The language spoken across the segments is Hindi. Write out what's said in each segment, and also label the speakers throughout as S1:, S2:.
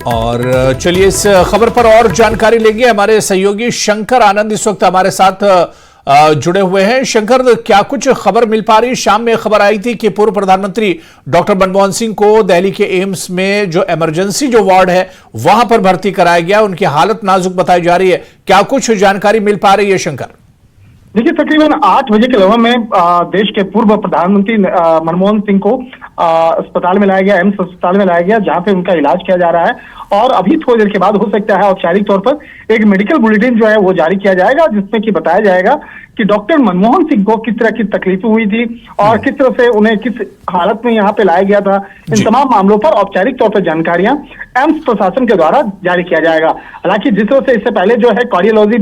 S1: और चलिए इस खबर पर और जानकारी लेंगे। हमारे सहयोगी शंकर आनंद इस वक्त हमारे साथ जुड़े हुए हैं। शंकर, क्या कुछ खबर मिल पा रही? शाम में खबर आई थी कि पूर्व प्रधानमंत्री डॉक्टर मनमोहन सिंह को दिल्ली के एम्स में जो इमरजेंसी जो वार्ड है वहां पर भर्ती कराया गया, उनकी हालत नाजुक बताई जा रही है। क्या कुछ जानकारी मिल पा रही है शंकर?
S2: देखिए, तकरीबन 8 बजे के लगभग में देश के पूर्व प्रधानमंत्री मनमोहन सिंह को अस्पताल में लाया गया, एम्स अस्पताल में लाया गया, जहां पे उनका इलाज किया जा रहा है। और अभी थोड़ी देर के बाद हो सकता है औपचारिक तौर पर एक मेडिकल बुलेटिन जो है वो जारी किया जाएगा, जिसमें कि बताया जाएगा कि डॉक्टर मनमोहन सिंह को किस तरह की तकलीफें हुई थी और किस तरह से उन्हें किस हालत में यहाँ पे लाया गया था। इन तमाम मामलों पर औपचारिक तौर पर जानकारियां एम्स प्रशासन के द्वारा जारी किया जाएगा। हालांकि जिस तरह से इससे पहले जो है कार्डियोलॉजी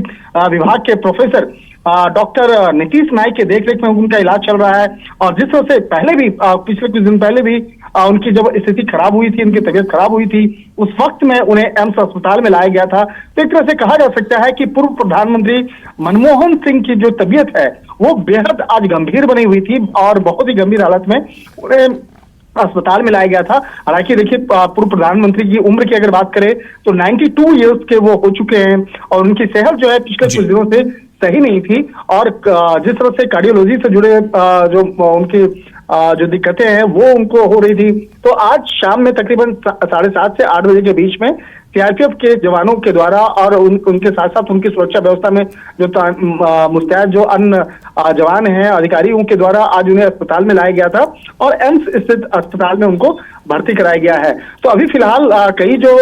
S2: विभाग के प्रोफेसर डॉक्टर नीतीश नाइक के देखरेख में उनका इलाज चल रहा है। और जिस तरह से पहले भी पिछले कुछ दिन पहले भी उनकी जब स्थिति खराब हुई थी, उनकी तबीयत खराब हुई थी, उस वक्त में उन्हें एम्स अस्पताल में लाया गया था। तो एक तरह से कहा जा सकता है कि पूर्व प्रधानमंत्री मनमोहन सिंह की जो तबीयत है वो बेहद आज गंभीर बनी हुई थी और बहुत ही गंभीर हालत में उन्हें अस्पताल में लाया गया था। हालांकि देखिए, पूर्व प्रधानमंत्री की उम्र की अगर बात करें तो 92 ईयर्स के वो हो चुके हैं और उनकी सेहत जो है पिछले कुछ दिनों से सही नहीं थी। और जिस तरह से कार्डियोलॉजी से जुड़े जो उनकी जो दिक्कतें हैं वो उनको हो रही थी, तो आज शाम में तकरीबन 7:30 से 8 बजे के बीच में सीआरपीएफ के जवानों के द्वारा और उनके साथ साथ उनकी सुरक्षा व्यवस्था में जो मुस्तैद जो अन्य जवान हैं, अधिकारी, उनके द्वारा आज उन्हें अस्पताल में लाया गया था और एम्स स्थित अस्पताल में उनको भर्ती कराया गया है। तो अभी फिलहाल कई जो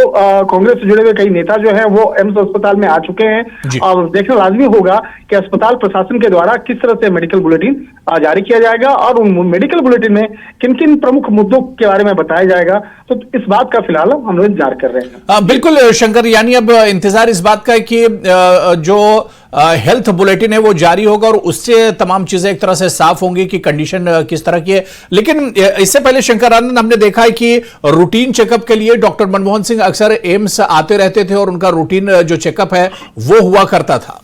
S2: कांग्रेस से जुड़े हुए कई नेता जो हैं वो एम्स अस्पताल में आ चुके हैं और देखना लाजमी होगा कि अस्पताल प्रशासन के द्वारा किस तरह से मेडिकल बुलेटिन जारी किया जाएगा और उन मेडिकल बुलेटिन में किन किन प्रमुख मुद्दों के बारे में बताया जाएगा। तो इस बात का फिलहाल हम लोग इंतजार कर रहे हैं।
S1: बिल्कुल शंकर, यानी अब इंतजार इस बात का है कि जो हेल्थ बुलेटिन है वो जारी होगा और उससे तमाम चीजें एक तरह से साफ होंगी कि कंडीशन किस तरह की है। लेकिन इससे पहले शंकर आनंद, हमने देखा है कि रूटीन चेकअप के लिए डॉक्टर मनमोहन सिंह अक्सर एम्स आते रहते थे और उनका रूटीन जो चेकअप है वो हुआ करता था।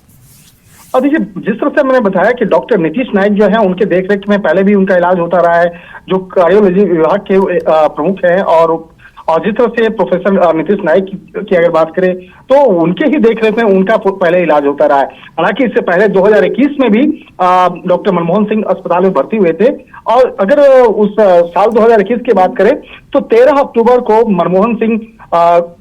S2: और देखिए, जिस तरह से मैंने बताया कि डॉक्टर नीतीश नाइक जो है उनके देखरेख में पहले भी उनका इलाज होता रहा है, जो कार्डियोलॉजी विभाग के प्रमुख हैं। और जिस तरह से प्रोफेसर नीतीश नाइक की अगर बात करें तो उनके ही देखरेख में उनका पहले इलाज होता रहा है। हालांकि इससे पहले 2021 में भी डॉक्टर मनमोहन सिंह अस्पताल में भर्ती हुए थे। और अगर उस साल 2021 की बात करें तो 13 अक्टूबर को मनमोहन सिंह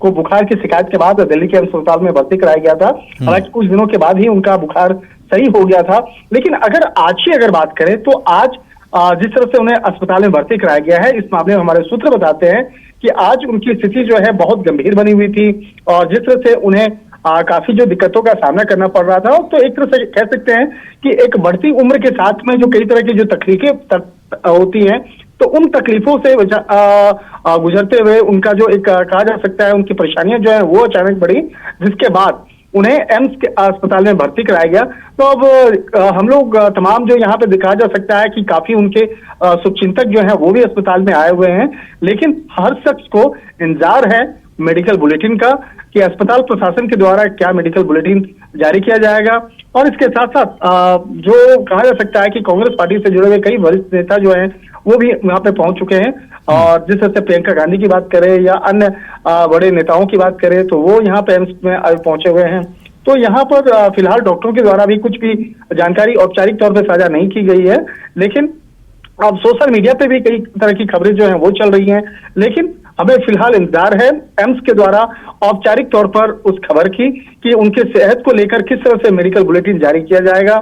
S2: को बुखार की शिकायत के बाद दिल्ली के अस्पताल में भर्ती कराया गया था। हालांकि कुछ दिनों के बाद ही उनका बुखार सही हो गया था। लेकिन आज की अगर बात करें तो आज जिस तरह से उन्हें अस्पताल में भर्ती कराया गया है, इस मामले में हमारे सूत्र बताते हैं कि आज उनकी स्थिति जो है बहुत गंभीर बनी हुई थी और जिस तरह से उन्हें काफी जो दिक्कतों का सामना करना पड़ रहा था। तो एक तरह से कह सकते हैं कि एक बढ़ती उम्र के साथ में जो कई तरह की जो तकलीफें होती हैं, तो उन तकलीफों से गुजरते हुए उनका जो एक कहा जा सकता है उनकी परेशानियां जो है वो अचानक बढ़ी, जिसके बाद उन्हें एम्स के अस्पताल में भर्ती कराया गया। तो अब हम लोग तमाम जो यहाँ पे दिखाया जा सकता है कि काफी उनके शुभचिंतक जो हैं वो भी अस्पताल में आए हुए हैं। लेकिन हर शख्स को इंतजार है मेडिकल बुलेटिन का कि अस्पताल प्रशासन के द्वारा क्या मेडिकल बुलेटिन जारी किया जाएगा। और इसके साथ साथ जो कहा जा सकता है कि कांग्रेस पार्टी से जुड़े हुए कई वरिष्ठ नेता जो हैं वो भी यहाँ पे पहुंच चुके हैं। और जिस तरह से प्रियंका गांधी की बात करें या अन्य बड़े नेताओं की बात करें तो वो यहाँ पे एम्स में पहुंचे हुए हैं। तो यहाँ पर फिलहाल डॉक्टरों के द्वारा भी कुछ भी जानकारी औपचारिक तौर पर साझा नहीं की गई है। लेकिन अब सोशल मीडिया पे भी कई तरह की खबरें जो हैं वो चल रही हैं। लेकिन हमें फिलहाल इंतजार है एम्स के द्वारा औपचारिक तौर पर उस खबर की कि उनके सेहत को लेकर किस तरह से मेडिकल बुलेटिन जारी किया जाएगा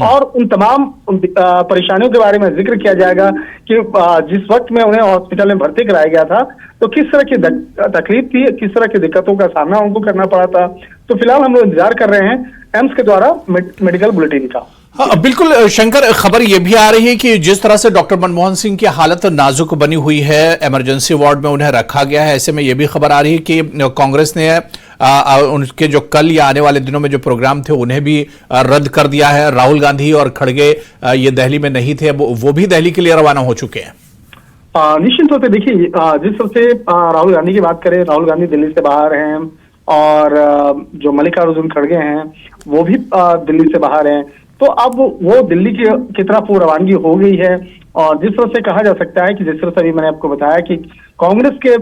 S2: और उन तमाम परेशानियों के बारे में जिक्र किया जाएगा कि जिस वक्त में उन्हें हॉस्पिटल में भर्ती कराया गया था तो किस तरह की तकलीफ थी, किस तरह की दिक्कतों का सामना उनको करना पड़ा था। तो फिलहाल हम लोग इंतजार कर रहे हैं एम्स के द्वारा मेडिकल बुलेटिन का।
S1: हाँ, बिल्कुल शंकर, खबर यह भी आ रही है कि जिस तरह से डॉक्टर मनमोहन सिंह की हालत नाजुक बनी हुई है, इमरजेंसी वार्ड में उन्हें रखा गया है। ऐसे में यह भी खबर आ रही है कि कांग्रेस ने उनके जो कल या आने वाले दिनों में जो प्रोग्राम थे उन्हें भी रद्द कर दिया है। राहुल गांधी और खड़गे ये दिल्ली में नहीं थे, वो भी दिल्ली के लिए रवाना हो चुके हैं।
S2: निश्चित तौर पर देखिए, जिस तरह से राहुल गांधी की बात करें, राहुल गांधी दिल्ली से बाहर हैं और जो मल्लिकार्जुन खड़गे हैं वो भी दिल्ली से बाहर हैं। तो अब वो दिल्ली की तरफ वो रवानगी हो गई है और जिस तरह से कहा जा सकता है कि जिस तरह से अभी मैंने आपको बताया कि कांग्रेस के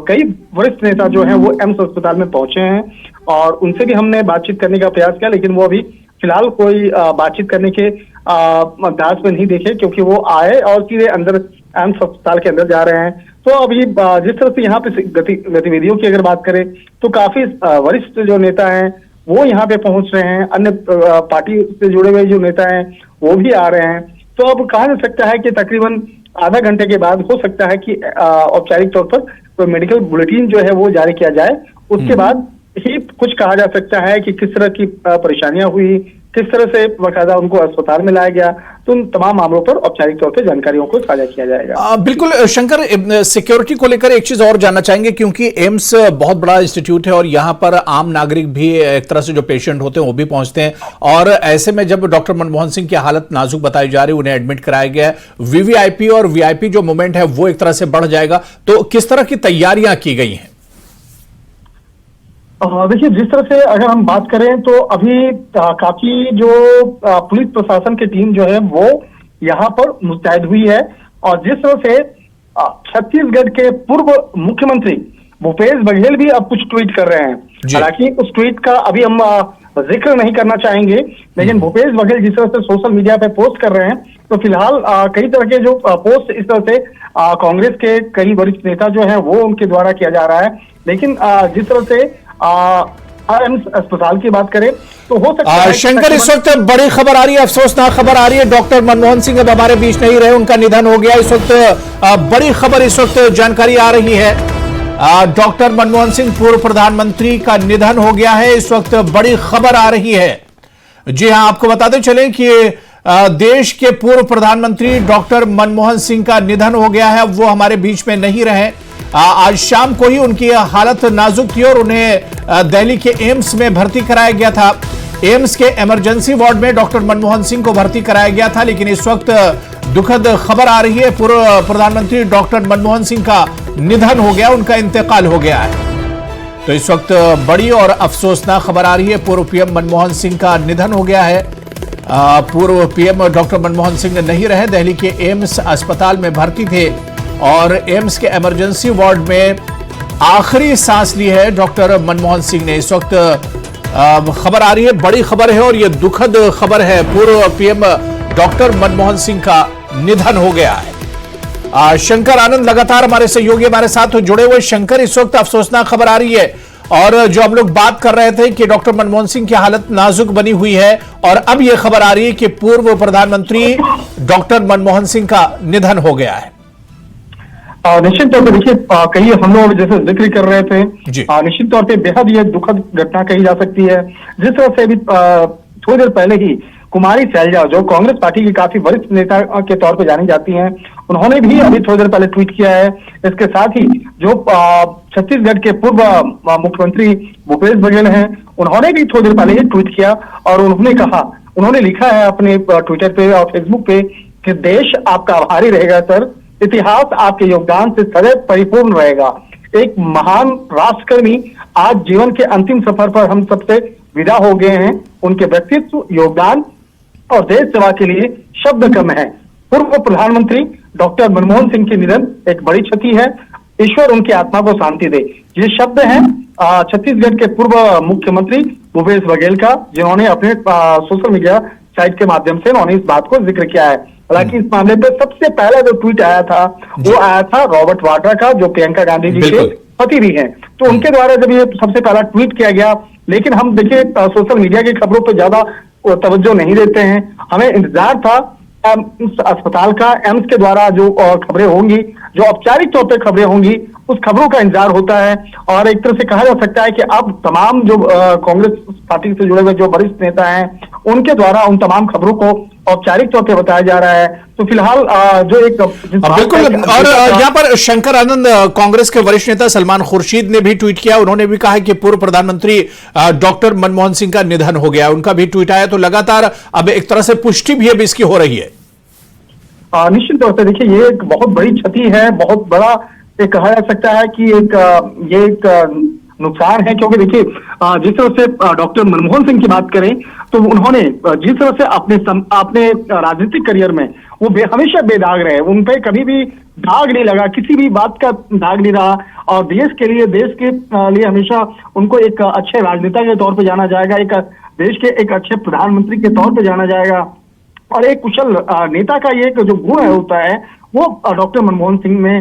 S2: कई वरिष्ठ नेता जो हैं वो एम्स अस्पताल में पहुंचे हैं और उनसे भी हमने बातचीत करने का प्रयास किया, लेकिन वो अभी फिलहाल कोई बातचीत करने के अभ्यास में नहीं देखे, क्योंकि वो आए और सीधे अंदर एम्स अस्पताल के अंदर जा रहे हैं। तो अभी जिस तरह से यहाँ पे गतिविधियों की अगर बात करें तो काफी वरिष्ठ जो नेता हैं वो यहाँ पे पहुंच रहे हैं, अन्य पार्टी से जुड़े हुए जो नेता हैं वो भी आ रहे हैं। तो अब कहा जा सकता है कि तकरीबन आधा घंटे के बाद हो सकता है कि औपचारिक तौर पर कोई मेडिकल बुलेटिन जो है वो जारी किया जाए, उसके बाद ही कुछ कहा जा सकता है कि किस तरह की परेशानियां हुई, किस तरह से बाकायदा उनको अस्पताल में लाया गया, तो उन तमाम मामलों पर औपचारिक तौर पर जानकारियों को साझा किया जाएगा।
S1: बिल्कुल शंकर, सिक्योरिटी को लेकर एक चीज और जानना चाहेंगे, क्योंकि एम्स बहुत बड़ा इंस्टीट्यूट है और यहाँ पर आम नागरिक भी एक तरह से जो पेशेंट होते हैं वो भी पहुंचते हैं, और ऐसे में जब डॉक्टर मनमोहन सिंह की हालत नाजुक बताई जा रही है, उन्हें एडमिट कराया गया है, वीवीआईपी और वीआईपी जो मूवमेंट है वो एक तरह से बढ़ जाएगा, तो किस तरह की तैयारियां की गई हैं?
S2: देखिए, जिस तरह से अगर हम बात करें तो अभी काफी जो पुलिस प्रशासन की टीम जो है वो यहाँ पर मुस्तैद हुई है, और जिस तरह से छत्तीसगढ़ के पूर्व मुख्यमंत्री भूपेश बघेल भी अब कुछ ट्वीट कर रहे हैं। हालांकि उस ट्वीट का अभी हम जिक्र नहीं करना चाहेंगे, लेकिन भूपेश बघेल जिस तरह से सोशल मीडिया पे पोस्ट कर रहे हैं, तो फिलहाल कई तरह के जो पोस्ट इस तरह से कांग्रेस के कई वरिष्ठ नेता जो है वो उनके द्वारा किया जा रहा है। लेकिन जिस तरह से एम्स अस्पताल की बात करें तो हो सकता है
S1: शंकर, इस वक्त बड़ी खबर आ रही है, अफसोसनाक खबर आ रही है, डॉक्टर मनमोहन सिंह अब हमारे बीच नहीं रहे, उनका निधन हो गया। इस वक्त बड़ी खबर, इस वक्त जानकारी आ रही है, डॉक्टर मनमोहन सिंह पूर्व प्रधानमंत्री का निधन हो गया है। इस वक्त बड़ी खबर आ रही है। जी हां, आपको बताते चले कि देश के पूर्व प्रधानमंत्री डॉक्टर मनमोहन सिंह का निधन हो गया है, वो हमारे बीच में नहीं रहे। आज शाम को ही उनकी हालत नाजुक थी और उन्हें दिल्ली के एम्स में भर्ती कराया गया था। एम्स के इमरजेंसी वार्ड में डॉक्टर मनमोहन सिंह को भर्ती कराया गया था, लेकिन इस वक्त दुखद खबर आ रही है, पूर्व प्रधानमंत्री डॉक्टर मनमोहन सिंह का निधन हो गया, उनका इंतकाल हो गया है। तो इस वक्त बड़ी और अफसोसनाक खबर आ रही है, पूर्व पीएम मनमोहन सिंह का निधन हो गया है। पूर्व पीएम डॉक्टर मनमोहन सिंह नहीं रहे, दिल्ली के एम्स अस्पताल में भर्ती थे और एम्स के इमरजेंसी वार्ड में आखिरी सांस ली है डॉक्टर मनमोहन सिंह ने। इस वक्त खबर आ रही है, बड़ी खबर है और यह दुखद खबर है, पूर्व पीएम डॉक्टर मनमोहन सिंह का निधन हो गया है। शंकर आनंद लगातार हमारे सहयोगी हमारे साथ जुड़े हुए। शंकर, इस वक्त अफसोसनाक खबर आ रही है और जो हम लोग बात कर रहे थे कि डॉक्टर मनमोहन सिंह की हालत नाजुक बनी हुई है, और अब यह खबर आ रही है कि पूर्व प्रधानमंत्री डॉक्टर मनमोहन सिंह का निधन हो गया है।
S2: निश्चित तौर पर देखिए, कई हम लोग जैसे जिक्र कर रहे थे, निश्चित तौर पे बेहद ये दुखद घटना कही जा सकती है। जिस तरह से अभी थोड़ी देर पहले ही कुमारी सैलजा, जो कांग्रेस पार्टी की काफी वरिष्ठ नेता के तौर पे जानी जाती हैं, उन्होंने भी अभी थोड़ी देर पहले ट्वीट किया है। इसके साथ ही जो छत्तीसगढ़ के पूर्व मुख्यमंत्री भूपेश बघेल हैं, उन्होंने भी थोड़ी देर पहले ही ट्वीट किया और उन्होंने लिखा है अपने ट्विटर पे और फेसबुक पे कि देश आपका आभारी रहेगा सर, इतिहास आपके योगदान से सदैव परिपूर्ण रहेगा। एक महान राष्ट्रकर्मी आज जीवन के अंतिम सफर पर हम सबसे विदा हो गए हैं। उनके व्यक्तित्व, योगदान और देश सेवा के लिए शब्द कम है। पूर्व प्रधानमंत्री डॉक्टर मनमोहन सिंह के निधन एक बड़ी क्षति है, ईश्वर उनकी आत्मा को शांति दे। ये शब्द हैं छत्तीसगढ़ के पूर्व मुख्यमंत्री भूपेश बघेल का, जिन्होंने अपने सोशल मीडिया साइट के माध्यम से उन्होंने इस बात को जिक्र किया है। हालांकि इस मामले पर सबसे पहला जो ट्वीट आया था वो आया था रॉबर्ट वाड्रा का, जो प्रियंका गांधी जी के पति भी हैं। तो उनके द्वारा जब ये सबसे पहला ट्वीट किया गया, लेकिन हम देखिए सोशल मीडिया की खबरों पर ज्यादा तवज्जो नहीं देते हैं। हमें इंतजार था एम्स अस्पताल का, एम्स के द्वारा जो खबरें होंगी, जो औपचारिक तौर पर खबरें होंगी, उस खबरों का इंतजार होता है। और एक तरह से कहा जा सकता है कि अब तमाम जो कांग्रेस पार्टी से जुड़े हुए जो वरिष्ठ नेता हैं, उनके द्वारा उन तमाम खबरों को औपचारिक तौर पर बताया जा रहा है। तो फिलहाल जो एक
S1: बिल्कुल, और यहाँ पर शंकर आनंद, कांग्रेस के वरिष्ठ नेता सलमान खुर्शीद ने भी ट्वीट किया। उन्होंने भी कहा कि पूर्व प्रधानमंत्री डॉक्टर मनमोहन सिंह का निधन हो गया, उनका भी ट्वीट आया। तो लगातार अब एक तरह से पुष्टि भी अब इसकी हो रही है।
S2: निश्चित तौर से देखिए, ये एक बहुत बड़ी क्षति है, बहुत बड़ा कहा जा सकता है कि एक नुकसान है, क्योंकि देखिए जिस तरह से डॉक्टर मनमोहन सिंह की बात करें तो उन्होंने जिस तरह से अपने राजनीतिक करियर में वो हमेशा बेदाग रहे, उन पे कभी भी दाग नहीं लगा, किसी भी बात का दाग नहीं रहा, और देश के लिए हमेशा उनको एक अच्छे राजनेता के तौर पे जाना जाएगा, एक देश के एक अच्छे प्रधानमंत्री के तौर पे जाना जाएगा, और एक कुशल नेता का ये जो गुण होता है वो डॉक्टर मनमोहन सिंह में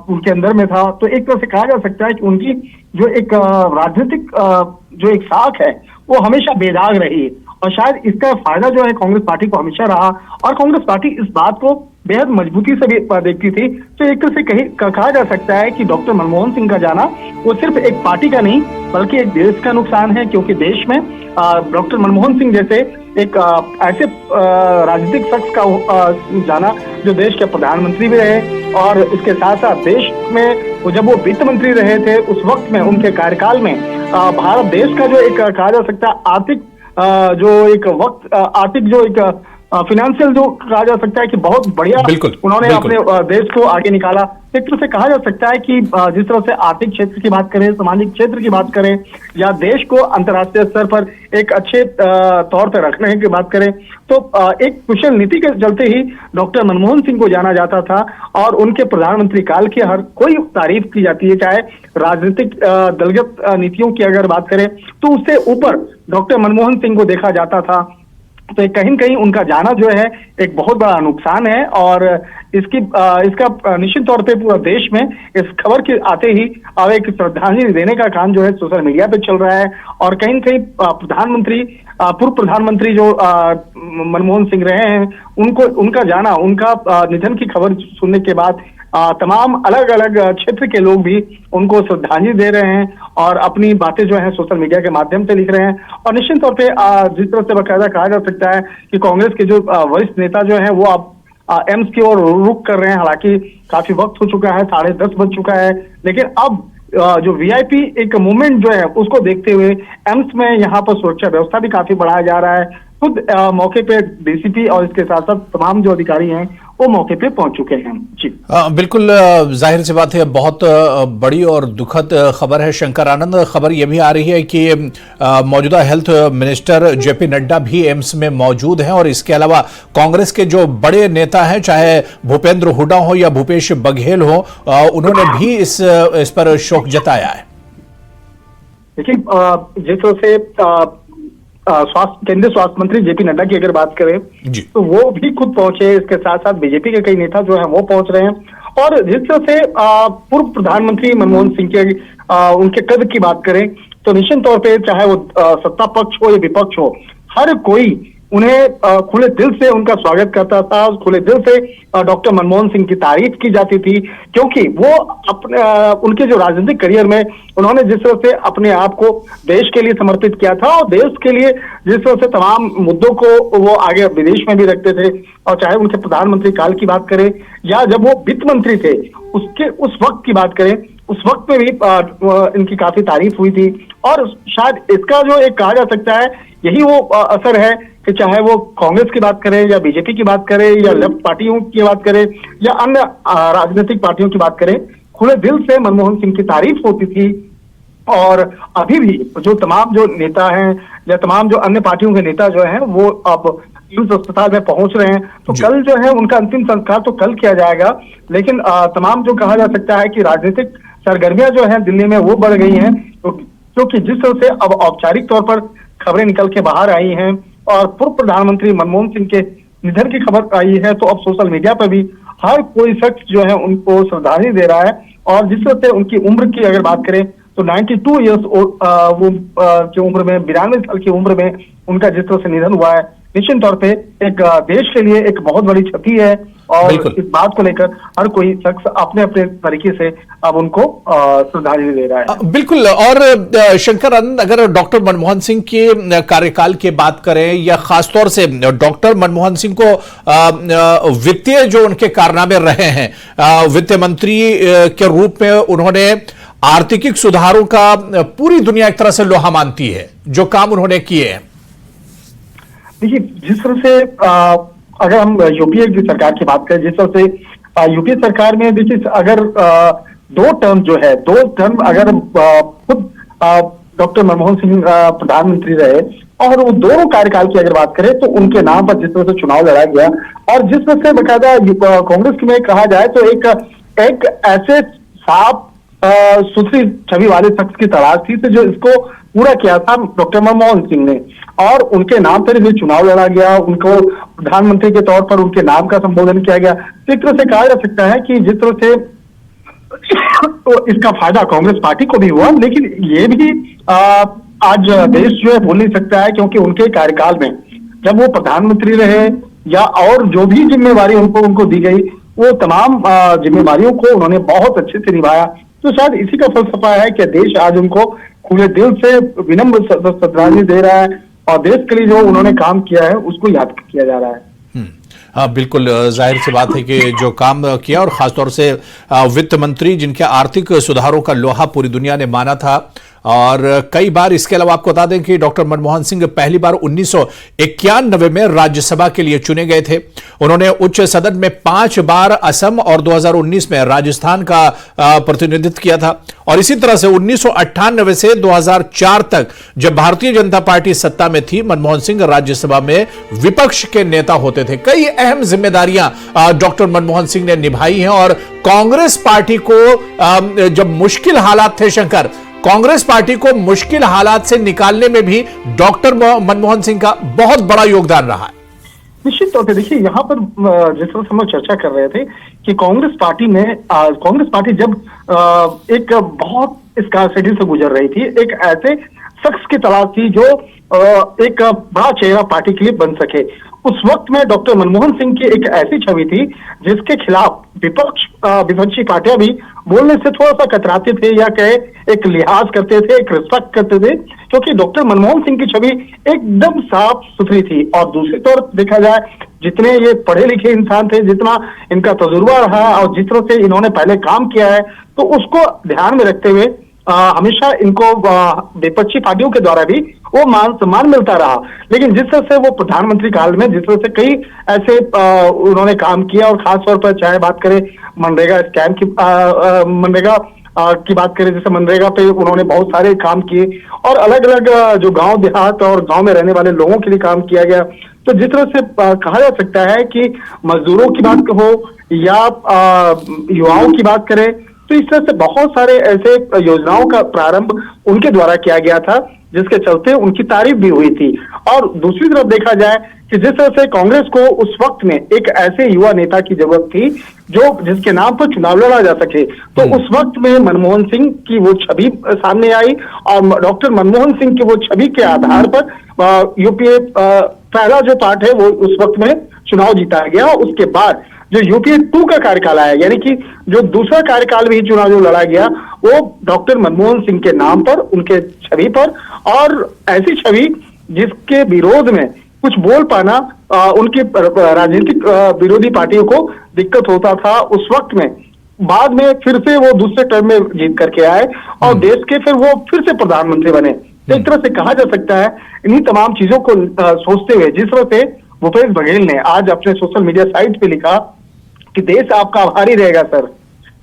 S2: उनके अंदर में था। तो एक तरह से कहा जा सकता है कि उनकी जो एक राजनीतिक जो एक साख है वो हमेशा बेदाग रही, और शायद इसका फायदा जो है कांग्रेस पार्टी को हमेशा रहा, और कांग्रेस पार्टी इस बात को बेहद मजबूती से भी देखती थी। तो एक तरह से कहा जा सकता है कि डॉक्टर मनमोहन सिंह का जाना वो सिर्फ एक पार्टी का नहीं बल्कि एक देश का नुकसान है, क्योंकि देश में डॉक्टर मनमोहन सिंह जैसे एक ऐसे राजनीतिक शख्स का जाना जो देश के प्रधानमंत्री भी रहे, और इसके साथ साथ देश में जब वो वित्त मंत्री रहे थे उस वक्त में उनके कार्यकाल में भारत देश का जो एक कहा जा सकता है आर्थिक जो एक फिनेंशियल जो कहा जा सकता है कि बहुत बढ़िया उन्होंने अपने देश को आगे निकाला। एक तरह से कहा जा सकता है कि जिस तरह से आर्थिक क्षेत्र की बात करें, सामाजिक क्षेत्र की बात करें, या देश को अंतर्राष्ट्रीय स्तर पर एक अच्छे तौर पर रखने की बात करें, तो एक कुशल नीति के चलते ही डॉक्टर मनमोहन सिंह को जाना जाता था, और उनके प्रधानमंत्री काल की हर कोई तारीफ की जाती है, चाहे राजनीतिक दलगत नीतियों की अगर बात करें तो उससे ऊपर डॉक्टर मनमोहन सिंह को देखा जाता था। तो कहीं न कहीं उनका जाना जो है एक बहुत बड़ा नुकसान है, और इसका निश्चित तौर पे पूरा देश में इस खबर के आते ही अब एक श्रद्धांजलि देने का काम जो है सोशल मीडिया पे चल रहा है, और कहीं न कहीं पूर्व प्रधानमंत्री जो मनमोहन सिंह रहे हैं उनका जाना, उनका निधन की खबर सुनने के बाद तमाम अलग अलग क्षेत्र के लोग भी उनको श्रद्धांजलि दे रहे हैं और अपनी बातें जो है सोशल मीडिया के माध्यम से लिख रहे हैं। और निश्चित तौर पे जिस तरह से बाकायदा कहा जा सकता है कि कांग्रेस के जो वरिष्ठ नेता जो है वो अब एम्स की ओर रुख कर रहे हैं, हालांकि काफी वक्त हो चुका है, 10:30 बज चुका है, लेकिन अब जो वीआईपी एक मूवमेंट जो है उसको देखते हुए एम्स में यहाँ पर सुरक्षा व्यवस्था भी काफी बढ़ाया जा रहा है। खुद मौके पे डीसीपी और इसके साथ साथ तमाम जो अधिकारी हैं वो मौके पे पहुंच चुके हैं। जी
S1: बिल्कुल, जाहिर सी बात है, बहुत बड़ी और दुखद खबर है शंकर आनंद। खबर यह भी आ रही है कि मौजूदा हेल्थ मिनिस्टर जेपी नड्डा भी एम्स में मौजूद हैं, और इसके अलावा कांग्रेस के जो बड़े नेता हैं, चाहे भूपेंद्र हुड्डा हो या भूपेश बघेल हो, उन्होंने भी इस पर शोक जताया है।
S2: देखिए, जिस तरह से केंद्रीय स्वास्थ्य मंत्री जेपी नड्डा की अगर बात करें तो वो भी खुद पहुंचे, इसके साथ साथ बीजेपी के कई नेता जो हैं वो पहुंच रहे हैं, और जिस तरह से पूर्व प्रधानमंत्री मनमोहन सिंह के उनके कद की बात करें तो निश्चित तौर पे चाहे वो सत्ता पक्ष हो या विपक्ष हो, हर कोई उन्हें खुले दिल से उनका स्वागत करता था, खुले दिल से डॉक्टर मनमोहन सिंह की तारीफ की जाती थी, क्योंकि वो अपने उनके जो राजनीतिक करियर में उन्होंने जिस तरह से अपने आप को देश के लिए समर्पित किया था, और देश के लिए जिस तरह से तमाम मुद्दों को वो आगे विदेश में भी रखते थे, और चाहे उनके प्रधानमंत्री काल की बात करें या जब वो वित्त मंत्री थे उस वक्त की बात करें, उस वक्त में भी इनकी काफी तारीफ हुई थी। और शायद इसका जो एक कहा जा सकता है यही वो असर है कि चाहे वो कांग्रेस की बात करें या बीजेपी की बात करें या लेफ्ट पार्टियों की बात करें या अन्य राजनीतिक पार्टियों की बात करें, खुले दिल से मनमोहन सिंह की तारीफ होती थी। और अभी भी जो तमाम जो नेता हैं या तमाम जो अन्य पार्टियों के नेता जो हैं वो अब एम्स अस्पताल में पहुंच रहे हैं, तो कल जो है उनका अंतिम संस्कार तो कल किया जाएगा, लेकिन तमाम जो कहा जा सकता है कि राजनीतिक सरगर्मियां जो है दिल्ली में वो बढ़ गई हैं, क्योंकि जिस तरह से अब औपचारिक तौर पर खबरें निकल के बाहर आई हैं और पूर्व प्रधानमंत्री मनमोहन सिंह के निधन की खबर आई है, तो अब सोशल मीडिया पर भी हर कोई शख्स जो है उनको श्रद्धांजलि दे रहा है। और जिस तरह से उनकी उम्र की अगर बात करें तो 92 ईयर्स वो की उम्र में, 92 साल की उम्र में उनका जिस तरह से निधन हुआ है, निश्चित तौर पे एक देश के लिए एक बहुत बड़ी क्षति है, और इस बात को लेकर हर कोई शख्स अपने अपने तरीके से अब उनको श्रद्धांजलि दे रहा है।
S1: बिल्कुल। और शंकर आनंद, अगर डॉक्टर मनमोहन सिंह के कार्यकाल की बात करें या खासतौर से डॉक्टर मनमोहन सिंह को वित्तीय जो उनके कारनामे रहे हैं, वित्त मंत्री के रूप में उन्होंने आर्थिक सुधारों का पूरी दुनिया एक तरह से लोहा मानती है, जो काम उन्होंने किए हैं।
S2: देखिए, जिस तरह से अगर हम यूपीए की सरकार की बात करें, जिस तरह से यूपीए सरकार में देखिए अगर दो टर्म जो है, दो टर्म अगर खुद डॉक्टर मनमोहन सिंह प्रधानमंत्री रहे और वो दोनों कार्यकाल की अगर बात करें तो उनके नाम पर जिस तरह से चुनाव लड़ा गया और जिस तरह से बकायदा कांग्रेस में कहा जाए तो एक ऐसे साफ सुथरी छवि वाले शख्स की तलाश थी तो जो इसको पूरा किया था डॉक्टर मनमोहन सिंह ने, और उनके नाम पर भी चुनाव लड़ा गया, उनको प्रधानमंत्री के तौर पर उनके नाम का संबोधन किया गया। तो एक तरह से कहा जा सकता है कि जिस तरह से तो इसका फायदा कांग्रेस पार्टी को भी हुआ, लेकिन ये भी आज देश जो है भूल नहीं सकता है, क्योंकि उनके कार्यकाल में जब वो प्रधानमंत्री रहे या और जो भी जिम्मेवारी उनको दी गई वो तमाम जिम्मेवारियों को उन्होंने बहुत अच्छे से निभाया। तो शायद इसी का फलसफा है कि देश आज उनको खुले दिल से विनम्र श्रद्धांजलि दे रहा है और देश के लिए जो उन्होंने काम किया है उसको याद किया जा रहा है।
S1: हाँ, बिल्कुल जाहिर सी बात है कि जो काम किया और खासतौर से वित्त मंत्री जिनके आर्थिक सुधारों का लोहा पूरी दुनिया ने माना था, और कई बार इसके अलावा आपको बता दें कि डॉक्टर मनमोहन सिंह पहली बार 1991 में राज्यसभा के लिए चुने गए थे। उन्होंने उच्च सदन में 5 बार असम और 2019 में राजस्थान का प्रतिनिधित्व किया था। और इसी तरह से 1998 से 2004 तक जब भारतीय जनता पार्टी सत्ता में थी, मनमोहन सिंह राज्यसभा में विपक्ष के नेता होते थे। कई अहम जिम्मेदारियां डॉक्टर मनमोहन सिंह ने निभाई हैं और कांग्रेस पार्टी को जब मुश्किल हालात थे शंकर, कांग्रेस पार्टी को मुश्किल हालात से निकालने में भी डॉक्टर मनमोहन सिंह का बहुत बड़ा योगदान रहा है।
S2: निश्चित तौर पे देखिए, यहाँ पर जिस तरह हम लोग चर्चा कर रहे थे कि कांग्रेस पार्टी जब एक बहुत स्कार्सिटी से गुजर रही थी, एक ऐसे शख्स की तलाश थी जो एक बड़ा चेहरा पार्टी के लिए बन सके। उस वक्त में डॉक्टर मनमोहन सिंह की एक ऐसी छवि थी जिसके खिलाफ विपक्षी पार्टियां भी बोलने से थोड़ा सा कतराते थे या कहे एक लिहाज करते थे, एक रिस्पेक्ट करते थे, क्योंकि डॉक्टर मनमोहन सिंह की छवि एकदम साफ सुथरी थी। और दूसरी तरफ देखा जाए, जितने ये पढ़े लिखे इंसान थे, जितना इनका तजुर्बा रहा और जिस तरह से इन्होंने पहले काम किया है, तो उसको ध्यान में रखते हुए हमेशा इनको विपक्षी पार्टियों के द्वारा भी वो मान सम्मान मिलता रहा। लेकिन जिस तरह से वो प्रधानमंत्री काल में जिस तरह से कई ऐसे उन्होंने काम किया, और खासतौर पर चाहे बात करें मनरेगा स्कैम की, मनरेगा की बात करें, जैसे मनरेगा पे उन्होंने बहुत सारे काम किए और अलग अलग जो गांव देहात और गांव में रहने वाले लोगों के लिए काम किया गया। तो जिस तरह से कहा जा सकता है कि मजदूरों की बात हो या युवाओं की बात करें, तो इस तरह से बहुत सारे ऐसे योजनाओं का प्रारंभ उनके द्वारा किया गया था, जिसके चलते उनकी तारीफ भी हुई थी। और दूसरी तरफ देखा जाए कि जिस तरह से कांग्रेस को उस वक्त में एक ऐसे युवा नेता की जरूरत थी जो जिसके नाम पर चुनाव लड़ा जा सके, तो उस वक्त में मनमोहन सिंह की वो छवि सामने आई और डॉक्टर मनमोहन सिंह की वो छवि के आधार पर यूपीए पहला जो पार्ट है वो उस वक्त में चुनाव जीता गया। उसके बाद जो यूपीए 2 का कार्यकाल आया, यानी कि जो दूसरा कार्यकाल भी चुनाव जो लड़ा गया वो डॉक्टर मनमोहन सिंह के नाम पर, उनके छवि पर, और ऐसी छवि जिसके विरोध में कुछ बोल पाना उनकी राजनीतिक विरोधी पार्टियों को दिक्कत होता था उस वक्त में। बाद में फिर से वो दूसरे टर्म में जीत करके आए और देश के फिर वो फिर से प्रधानमंत्री बने। तो एक तरह से कहा जा सकता है, इन्हीं तमाम चीजों को सोचते हुए जिस तरह से भूपेश बघेल ने आज अपने सोशल मीडिया साइट पे लिखा कि देश आपका आभारी रहेगा सर।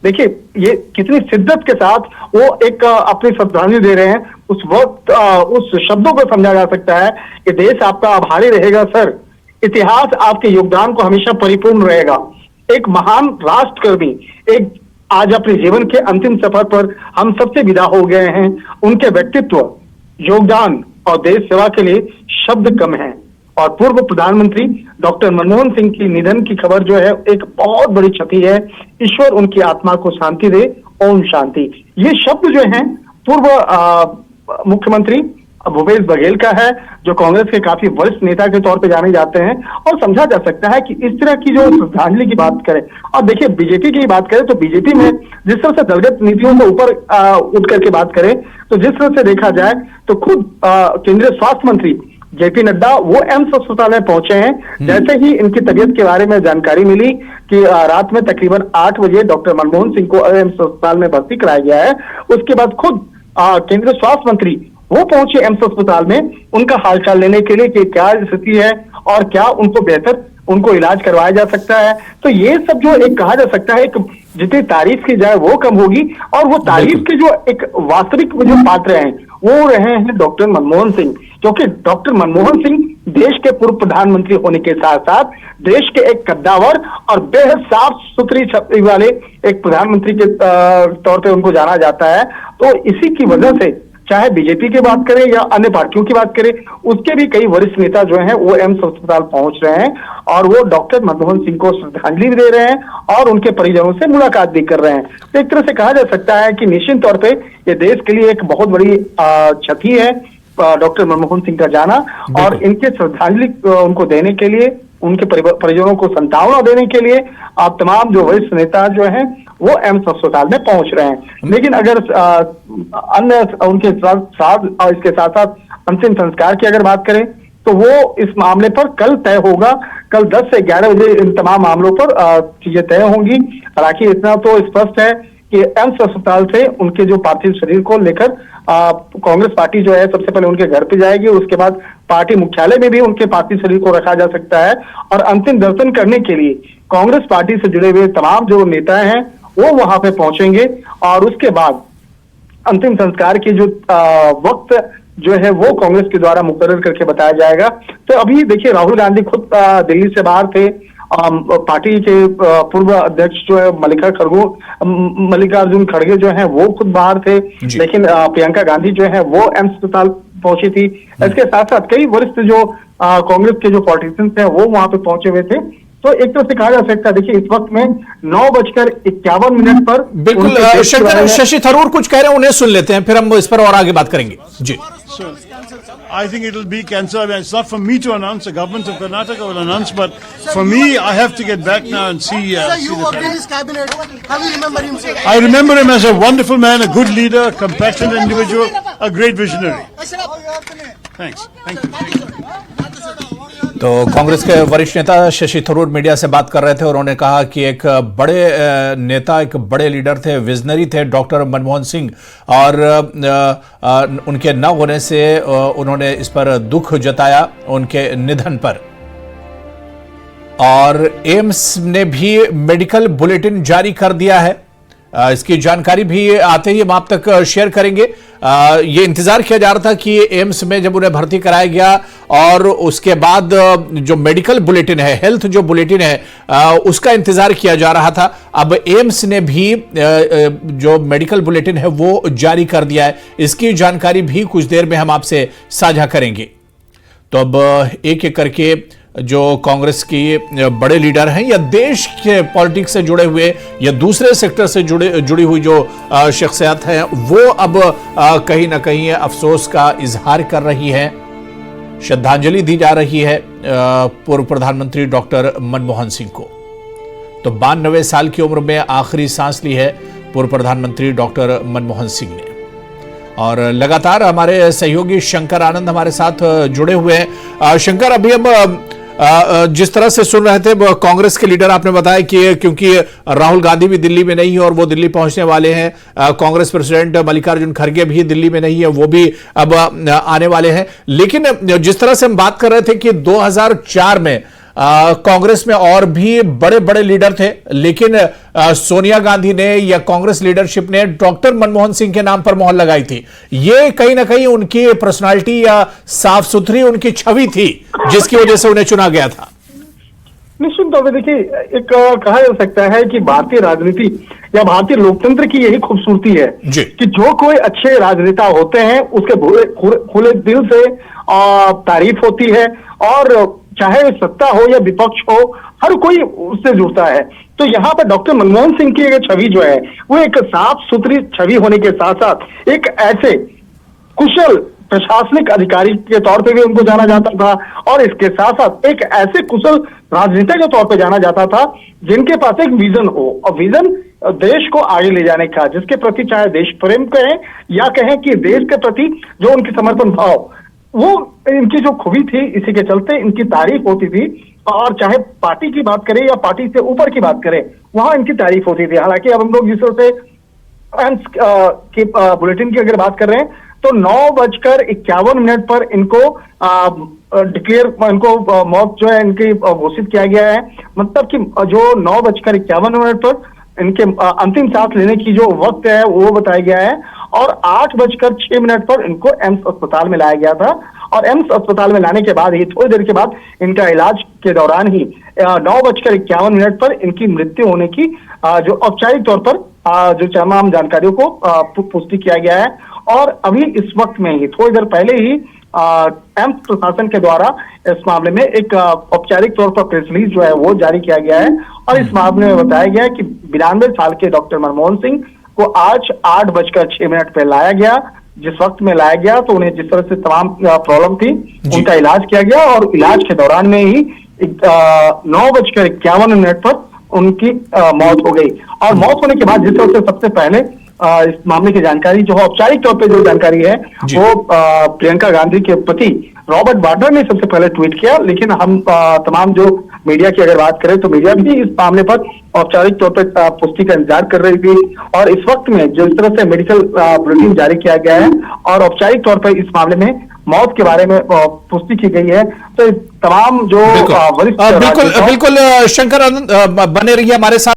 S2: देखिए, ये कितनी शिद्दत के साथ वो एक अपनी श्रद्धांजलि दे रहे हैं। उस वक्त उस शब्दों को समझा जा सकता है कि देश आपका आभारी रहेगा सर, इतिहास आपके योगदान को हमेशा परिपूर्ण रहेगा। एक महान राष्ट्रकर्मी एक आज अपने जीवन के अंतिम सफर पर हम सबसे विदा हो गए हैं। उनके व्यक्तित्व, योगदान और देश सेवा के लिए शब्द कम हैं। और पूर्व प्रधानमंत्री डॉक्टर मनमोहन सिंह की निधन की खबर जो है एक बहुत बड़ी क्षति है। ईश्वर उनकी आत्मा को शांति दे, ओम शांति। ये शब्द जो हैं पूर्व मुख्यमंत्री भूपेश बघेल का है, जो कांग्रेस के काफी वरिष्ठ नेता के तौर पे जाने जाते हैं। और समझा जा सकता है कि इस तरह की जो श्रद्धांजलि की बात करें, और देखिए बीजेपी की बात करें तो बीजेपी में जिस तरह से दलगत नीतियों से ऊपर उठ करके बात करें, तो जिस तरह से देखा जाए तो खुद केंद्रीय स्वास्थ्य मंत्री जेपी नड्डा वो एम्स अस्पताल में पहुंचे हैं। जैसे ही इनकी तबीयत के बारे में जानकारी मिली कि रात में तकरीबन 8 बजे डॉक्टर मनमोहन सिंह को एम्स अस्पताल में भर्ती कराया गया है, उसके बाद खुद केंद्रीय स्वास्थ्य मंत्री वो पहुंचे एम्स अस्पताल में उनका हालचाल लेने के लिए कि क्या स्थिति है और क्या उनको बेहतर उनको इलाज करवाया जा सकता है। तो ये सब जो एक कहा जा सकता है, एक जितनी तारीफ की जाए वो कम होगी, और वो तारीफ के जो एक वास्तविक जो पात्र हैं वो रहे हैं डॉक्टर मनमोहन सिंह, क्योंकि डॉक्टर मनमोहन सिंह देश के पूर्व प्रधानमंत्री होने के साथ साथ देश के एक कद्दावर और बेहद साफ सुथरी छवि वाले एक प्रधानमंत्री के तौर पे उनको जाना जाता है। तो इसी की वजह से चाहे बीजेपी की बात करें या अन्य पार्टियों की बात करें, उसके भी कई वरिष्ठ नेता जो हैं वो एम्स अस्पताल पहुंच रहे हैं और वो डॉक्टर मनमोहन सिंह को श्रद्धांजलि भी दे रहे हैं और उनके परिजनों से मुलाकात भी कर रहे हैं। तो एक तरह से कहा जा सकता है कि निश्चित तौर पे ये देश के लिए एक बहुत बड़ी क्षति है डॉक्टर मनमोहन सिंह का जाना, और इनके श्रद्धांजलि उनको देने के लिए, उनके परिजनों को सांत्वना देने के लिए आप तमाम जो वरिष्ठ नेता जो हैं वो एम्स अस्पताल में पहुंच रहे हैं। लेकिन अगर अन्य उनके साथ और इसके साथ साथ अंतिम संस्कार की अगर बात करें तो वो इस मामले पर कल तय होगा। कल 10 से 11 बजे इन तमाम मामलों पर चीजें तय होंगी। हालांकि इतना तो स्पष्ट है कि एम्स अस्पताल से उनके जो पार्थिव शरीर को लेकर कांग्रेस पार्टी जो है सबसे पहले उनके घर पे जाएगी, उसके बाद पार्टी मुख्यालय में भी उनके पार्थिव शरीर को रखा जा सकता है, और अंतिम दर्शन करने के लिए कांग्रेस पार्टी से जुड़े हुए तमाम जो नेता हैं वो वहां पे पहुंचेंगे, और उसके बाद अंतिम संस्कार की जो वक्त जो है वो कांग्रेस के द्वारा मुकर्रर करके बताया जाएगा। तो अभी देखिए राहुल गांधी खुद दिल्ली से बाहर थे, पार्टी के पूर्व अध्यक्ष जो है मल्लिकार्जुन खड़गे जो है वो खुद बाहर थे, लेकिन प्रियंका गांधी जो है वो एम्स अस्पताल पहुंची थी। इसके साथ साथ कई वरिष्ठ जो कांग्रेस के जो पॉलिटिशियंस हैं वो वहां पे पहुंचे हुए थे। तो एक तरह से कहा जा सकता है, देखिए इस वक्त में 9:51 पर
S1: बिल्कुल शशि थरूर कुछ कह रहे हैं, उन्हें सुन लेते हैं, फिर हम इस पर और आगे बात करेंगे। जी,
S3: I think it will be cancelled. It's not for me to announce. The government of Karnataka will announce. But for me, I have to get back now and see.
S4: Sir, you worked in his cabinet. How do you remember him, sir?
S3: I remember him as a wonderful man, a good leader, a compassionate individual, a great visionary. Thanks. Thank you.
S1: तो कांग्रेस के वरिष्ठ नेता शशि थरूर मीडिया से बात कर रहे थे, उन्होंने कहा कि एक बड़े नेता, एक बड़े लीडर थे, विजनरी थे डॉक्टर मनमोहन सिंह, और उनके न होने से उन्होंने इस पर दुख जताया उनके निधन पर। और एम्स ने भी मेडिकल बुलेटिन जारी कर दिया है, इसकी जानकारी भी आते ही हम आप तक शेयर करेंगे। ये इंतजार किया जा रहा था कि एम्स में जब उन्हें भर्ती कराया गया और उसके बाद जो मेडिकल बुलेटिन है, हेल्थ जो बुलेटिन है, उसका इंतजार किया जा रहा था। अब एम्स ने भी जो मेडिकल बुलेटिन है वो जारी कर दिया है, इसकी जानकारी भी कुछ देर में हम आपसे साझा करेंगे। तो अब एक एक करके जो कांग्रेस की बड़े लीडर हैं या देश के पॉलिटिक्स से जुड़े हुए या दूसरे सेक्टर से जुड़ी हुई जो शख्सियत हैं वो अब कहीं ना कहीं अफसोस का इजहार कर रही है, श्रद्धांजलि दी जा रही है पूर्व प्रधानमंत्री डॉक्टर मनमोहन सिंह को। तो 92 साल की उम्र में आखिरी सांस ली है पूर्व प्रधानमंत्री डॉक्टर मनमोहन सिंह ने। और लगातार हमारे सहयोगी शंकर आनंद हमारे साथ जुड़े हुए हैं। शंकर, अभी हम जिस तरह से सुन रहे थे कांग्रेस के लीडर, आपने बताया कि क्योंकि राहुल गांधी भी दिल्ली में नहीं है और वो दिल्ली पहुंचने वाले हैं, कांग्रेस प्रेसिडेंट मल्लिकार्जुन खड़गे भी दिल्ली में नहीं है, वो भी अब आने वाले हैं। लेकिन जिस तरह से हम बात कर रहे थे कि 2004 में कांग्रेस में और भी बड़े बड़े लीडर थे, लेकिन सोनिया गांधी ने या कांग्रेस लीडरशिप ने डॉक्टर मनमोहन सिंह के नाम पर मोहर लगाई थी। ये कहीं ना कहीं उनकी पर्सनालिटी या साफ सुथरी उनकी छवि थी जिसकी वजह से उन्हें चुना गया था।
S2: निश्चित तौर पर देखिए, एक कहा जा सकता है कि भारतीय राजनीति या भारतीय लोकतंत्र की यही खूबसूरती है कि जो कोई अच्छे राजनेता होते हैं उसके खुले दिल से तारीफ होती है, और चाहे सत्ता हो या विपक्ष हो, हर कोई उससे जुड़ता है। तो यहाँ पर डॉक्टर मनमोहन सिंह की एक छवि जो है वो एक साफ सुथरी छवि होने के साथ साथ एक ऐसे कुशल प्रशासनिक अधिकारी के तौर पे भी उनको जाना जाता था, और इसके साथ साथ एक ऐसे कुशल राजनेता के तौर पे जाना जाता था जिनके पास एक विजन हो, और विजन देश को आगे ले जाने का, जिसके प्रति चाहे देश प्रेम कहें या कहें कि देश के प्रति जो उनकी समर्पण भाव, वो इनकी जो खूबी थी, इसी के चलते इनकी तारीफ होती थी। और चाहे पार्टी की बात करें या पार्टी से ऊपर की बात करें, वहां इनकी तारीफ होती थी। हालांकि अब हम लोग जिस तरह से एम्स की बुलेटिन की अगर बात कर रहे हैं तो 9:51 पर इनको डिक्लेयर इनको मौत जो है इनकी घोषित किया गया है। मतलब कि जो 9:51 पर इनके अंतिम सांस लेने की जो वक्त है वो बताया गया है और 8:06 पर इनको एम्स अस्पताल में लाया गया था और एम्स अस्पताल में लाने के बाद ही थोड़ी देर के बाद इनका इलाज के दौरान ही 9:51 पर इनकी मृत्यु होने की जो औपचारिक तौर पर जो तमाम जानकारियों को पुष्टि किया गया है। और अभी इस वक्त में ही थोड़ी देर पहले ही एम्स प्रशासन के द्वारा इस मामले में एक औपचारिक तौर पर प्रेस रिलीज जो है वो जारी किया गया है और इस मामले में बताया गया है कि 92 साल के डॉक्टर मनमोहन सिंह को आज 8:06 पर लाया गया। जिस वक्त में लाया गया तो उन्हें जिस तरह से तमाम प्रॉब्लम थी उनका इलाज किया गया और इलाज के दौरान में ही 9:51 पर उनकी मौत हो गई। और मौत होने के बाद जिस तरह से सबसे पहले इस मामले की जानकारी जो है औपचारिक तौर पे जो जानकारी है वो प्रियंका गांधी के पति रॉबर्ट वाड्रा ने सबसे पहले ट्वीट किया, लेकिन हम तमाम जो मीडिया की अगर बात करें तो मीडिया भी इस मामले पर औपचारिक तौर पर पुष्टि का इंतजार कर रही थी और इस वक्त में जिस तरह से मेडिकल बुलेटिन जारी किया गया है और औपचारिक तौर पर इस मामले में मौत के बारे में पुष्टि की गई है तो तमाम जो वरिष्ठ
S1: बिल्कुल शंकर आनंद बने रहिए हमारे साथ।